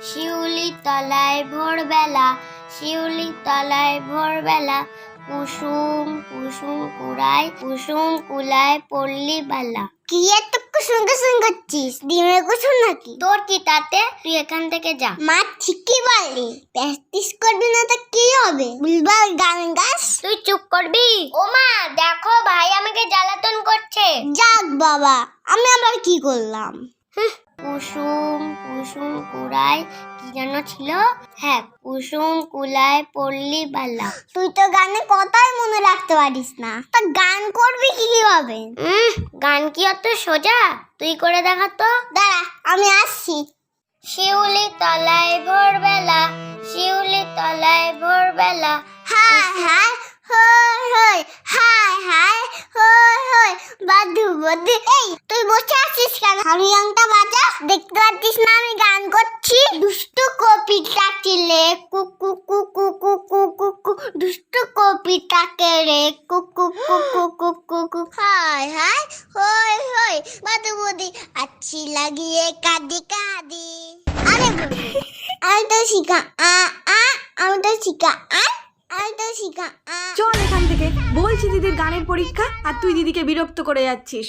শিউলি তলায় ভোরবেলা, শিউলি তলায় ভোরবেলা, কুসুম কুসুম কুলায় পড়লি বালা। কি এত কুসুম কুসুম করছিস? ডিমের কুসুম নাকি? তোর কি তাতে? তুই এখান থেকে যা। মা ঠিকই বলে, প্র্যাকটিস করবি না তো কি হবে? বুলবুল গান গাস। তুই চুপ করবি? ও মা দেখো, ভাই আমাকে জ্বালাতন করছে। যাক বাবা, আমি আবার কি করলাম? কুসুম কুসুম কুড়ায় কি যেন ছিল? হ্যাঁ, কুসুম কুলায় পড়লি বালা। তুই তো গানে কথাই মনে রাখতে পারিস না, তা গান করবি কিভাবে? গান কি অত সোজা? তুই করে দেখা তো। দাঁড়া, আমি আসছি। শিউলি তলায় ভোরবেলা, শিউলি তলায় ভোরবেলা, হায় হায় হই হই, হায় হায় হই হই, বাদু বাদু। এই তুই বসে আছিস কেন? হারমোনিয়ামটা বাজা। দেখতে পাচ্ছিস না আমি গান করছি? দুষ্টু কপিটাকে রে কুকু কুকু কুকু কুকু, দুষ্টু কপিটাকে রে কুকু কুকু কুকু কুকু, হায় হায় হই হই, বাদু বাদু, আচ্ছি লাগিয়ে কাঁদি কাঁদি। আরে আমি তো শিখা আমি তো শিখা চল এখান থেকে, বলছি দিদির গানের পরীক্ষা আর তুই দিদিকে বিরক্ত করে যাচ্ছিস।